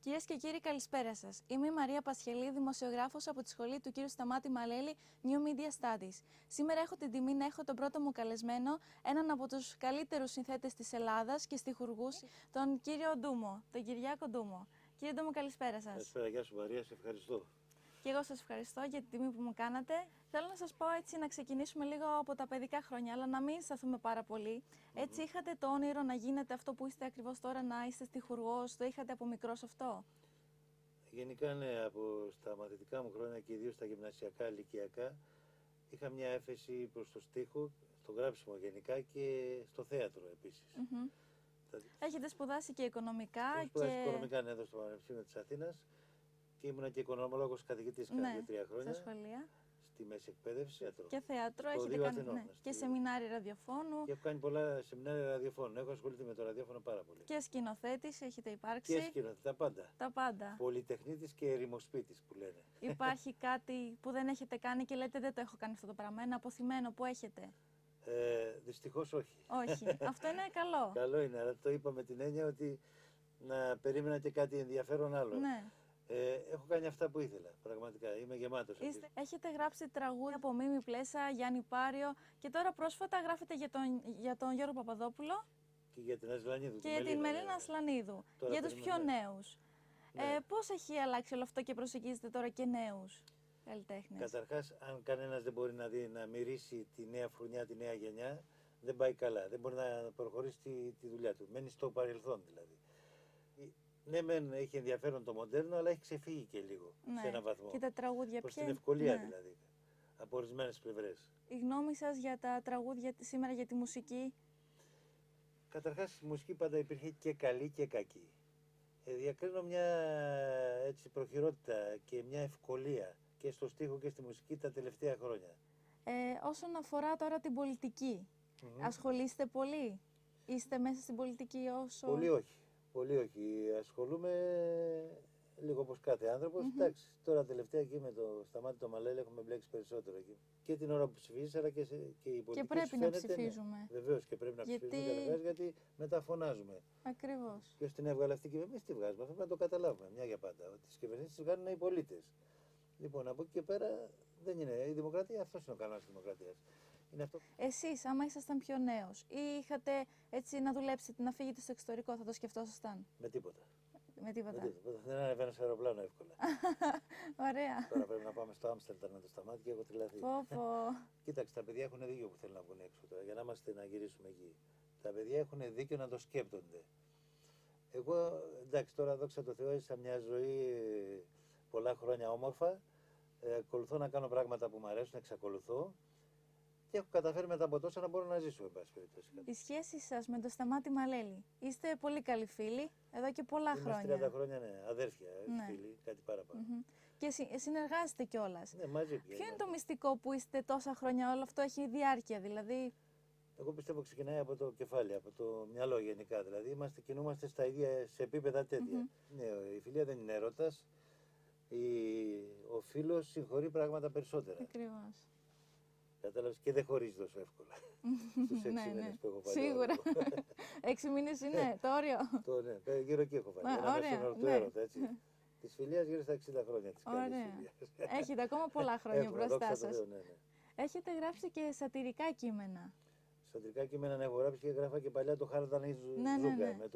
Κυρίες και κύριοι, καλησπέρα σας. Είμαι η Μαρία Πασχελή, δημοσιογράφος από τη σχολή του κύριου Σταμάτη Μαλέλη, New Media Studies. Σήμερα έχω την τιμή να έχω τον πρώτο μου καλεσμένο, έναν από τους καλύτερους συνθέτες της Ελλάδας και στιχουργούς, τον κύριο Ντούμο, τον Κυριάκο Ντούμο. Κύριε Ντούμο, καλησπέρα σας. Καλησπέρα, γεια σου Μαρία, σε ευχαριστώ. Και εγώ σας ευχαριστώ για την τιμή που μου κάνατε. Θέλω να σας πω έτσι να ξεκινήσουμε λίγο από τα παιδικά χρόνια, αλλά να μην σταθούμε πάρα πολύ. Έτσι, είχατε το όνειρο να γίνετε αυτό που είστε ακριβώς τώρα, να είστε στιχουργός, το είχατε από μικρός αυτό? Γενικά, ναι, από στα μαθητικά μου χρόνια και ιδίως στα γυμνασιακά, ηλικιακά, είχα μια έφεση προς το στίχο, στο γράψιμο γενικά και στο θέατρο επίσης. Έχετε σπουδάσει και οικονομικά. Έχω σπουδάσει οικονομικά, ναι, εδώ στο Πανεπιστήμιο της Αθήνας και ήμουν και οικονομολόγος καθηγητής κατά 2-3 χρόνια. Στα σχολεία. Στη μέση εκπαίδευση. Και θέατρο, στο έχετε κάνει. Αθηνών, Ναι. Και σεμινάρια ραδιοφώνου. Και έχω κάνει πολλά σεμινάρια ραδιοφώνου. Έχω ασχοληθεί με το ραδιόφωνο πάρα πολύ. Και σκηνοθέτης έχετε υπάρξει. Και σκηνοθέτη, τα πάντα. Τα πάντα. Πολυτεχνίτης και ερημοσπίτης που λένε. Υπάρχει κάτι που δεν έχετε κάνει και λέτε δεν το έχω κάνει αυτό το πράγμα? Ένα αποθυμένο που έχετε? Δυστυχώς όχι. Όχι. Αυτό είναι καλό. Καλό είναι, αλλά το είπα με την έννοια ότι να περίμενα και κάτι ενδιαφέρον άλλο. Ναι. Έχω κάνει αυτά που ήθελα, πραγματικά. Είμαι γεμάτος. Έχετε γράψει τραγούδια από Μίμη Πλέσα, Γιάννη Πάριο και τώρα πρόσφατα γράφετε για τον Γιώργο Παπαδόπουλο και για την Ασλανίδου. Και για την Μελίνα Ασλανίδου. Για τους πιο νέους. Ναι. Πώς έχει αλλάξει όλο αυτό και προσεγγίζετε τώρα και νέους καλλιτέχνες? Καταρχάς, αν κανένας δεν μπορεί να μυρίσει τη νέα φουρνιά, τη νέα γενιά, δεν πάει καλά. Δεν μπορεί να προχωρήσει τη δουλειά του. Μένει στο παρελθόν δηλαδή. Ναι, μεν έχει ενδιαφέρον το μοντέρνο, αλλά έχει ξεφύγει και λίγο σε έναν βαθμό. Και τα τραγούδια προς την ευκολία δηλαδή, από ορισμένες πλευρές. Η γνώμη σας για τα τραγούδια σήμερα, για τη μουσική? Καταρχάς, η μουσική πάντα υπήρχε και καλή και κακή. Διακρίνω μια έτσι προχειρότητα και μια ευκολία και στο στίχο και στη μουσική τα τελευταία χρόνια. Όσον αφορά τώρα την πολιτική, ασχολείστε πολύ? Είστε μέσα στην πολιτική όσο? Πολύ όχι. Πολύ όχι. Ασχολούμαι λίγο όπως κάθε άνθρωπος. Εντάξει, τώρα τελευταία εκεί με το Σταμάτη το Μαλέλη έχουμε μπλέξει περισσότερο εκεί. Και την ώρα που ψηφίζεις, αλλά και η πολιτική. Και πρέπει σου φαίνεται, να ψηφίζουμε. Ναι. Βεβαίως και πρέπει να ψηφίζουμε καταρχάς, γιατί μετά φωνάζουμε. Ακριβώς. Ποιος την έβγαλε αυτή και εμείς τη βγάζουμε. Αυτό πρέπει να το καταλάβουμε μια για πάντα. Ότι τις κυβερνήσεις τις βγάλουν οι πολίτες. Λοιπόν, από εκεί και πέρα δεν είναι η δημοκρατία, αυτός είναι ο κανόνας της δημοκρατίας. Αυτό. Εσείς, άμα ήσασταν πιο νέος ή είχατε έτσι να δουλέψετε, να φύγετε στο εξωτερικό, θα το σκεφτόσασταν? Με τίποτα. Με τίποτα. Δεν ανεβαίνω σε αεροπλάνο εύκολα. Ωραία. Τώρα πρέπει να πάμε στο Άμστερνταμ με το Σταμάτη και έχω τρελαθεί. Πω. Κοίταξε, τα παιδιά έχουν δίκιο που θέλουν να βγουν έξω τώρα, για να είμαστε να γυρίσουμε εκεί. Τα παιδιά έχουν δίκιο να το σκέπτονται. Εγώ, εντάξει, τώρα δόξα τω Θεώ, έζησα μια ζωή πολλά χρόνια όμορφα. Ακολουθώ να κάνω πράγματα που μου αρέσουν, εξακολουθώ. Και έχω καταφέρει μετά από τόσα να μπορώ να ζήσω, εν πάση περιπτώσει. Η σχέση σας με το Σταμάτη Μαλέλη, είστε πολύ καλοί φίλοι εδώ και πολλά χρόνια. Είμαστε 30 χρόνια, ναι, αδέρφια, φίλοι, κάτι παραπάνω. Και συνεργάζεστε κιόλας. Ναι, μαζί. Ποιο είναι το μυστικό που είστε τόσα χρόνια, όλο αυτό έχει διάρκεια δηλαδή? Εγώ πιστεύω ξεκινάει από το κεφάλι, από το μυαλό γενικά. Δηλαδή, κινούμαστε στα ίδια, σε επίπεδα τέτοια. Ναι, η φιλία δεν είναι έρωτας. Ο φίλος συγχωρεί πράγματα περισσότερα. Ακριβώς. Κατάλαβες, και δεν χωρίζει τόσο εύκολα. Στους 6 μήνες που έχω βάλει. Σίγουρα. 6 μήνες είναι το όριο. Ναι, γύρω εκεί έχω βάλει. Ένα μέσο όρο του έρωτα, έτσι. Της φιλίας γύρω στα 60 χρόνια της καλής φιλίας. Έχετε ακόμα πολλά χρόνια μπροστά σας. Ναι. Έχετε γράψει και σατιρικά κείμενα. Σατιρικά κείμενα έχω γράψει και γράφα και παλιά το Χάρδανη Ζούγκα.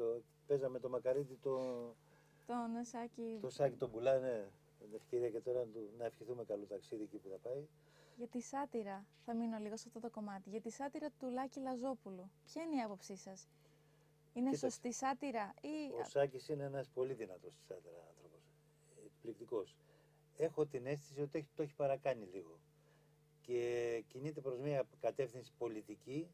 Παίζαμε το Μακαρίτη Τον Σάκη. Το Σάκη τον Πουλά, ναι. Με ευκαιρία και τώρα να ευχηθούμε καλό ταξίδι εκεί που θα πάει. Για τη σάτυρα, θα μείνω λίγο σε αυτό το κομμάτι. Για τη σάτυρα του Λάκη Λαζόπουλου, ποια είναι η άποψή σας? Είναι σωστή σάτυρα ή... Ο Σάκης είναι ένας πολύ δυνατός στη σάτυρα άνθρωπος. Εκπληκτικός. Έχω την αίσθηση ότι το έχει παρακάνει λίγο. Και κινείται προς μια κατεύθυνση πολιτική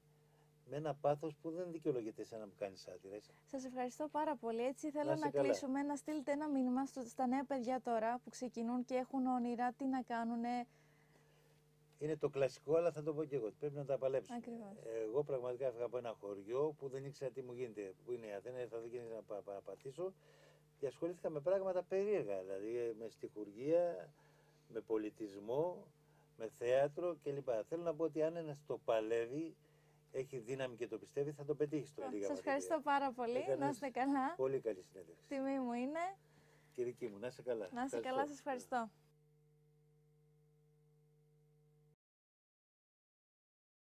με ένα πάθος που δεν δικαιολογείται σε έναν που κάνει σάτυρα. Σας ευχαριστώ πάρα πολύ. Έτσι θέλω να κλείσουμε, να στείλετε ένα μήνυμα στα νέα παιδιά τώρα που ξεκινούν και έχουν όνειρα, τι να κάνουνε. Είναι το κλασικό, αλλά θα το πω και εγώ. Πρέπει να τα παλέψουμε. Ακριβώς. Εγώ πραγματικά έφυγα από ένα χωριό που δεν ήξερα τι μου γίνεται. Που είναι η Αθήνα, θα δω και να πατήσω. Και ασχολήθηκα με πράγματα περίεργα. Δηλαδή με στιχουργία, με πολιτισμό, με θέατρο κλπ. Θέλω να πω ότι αν ένας το παλεύει, έχει δύναμη και το πιστεύει, θα το πετύχει στο λίγα. Σας ευχαριστώ πάρα πολύ. Να είστε καλά. Πολύ καλή συνέντευξη. Τιμή μου είναι. Κυρική μου. Να είσαι καλά. Να είστε καλά, σας ευχαριστώ.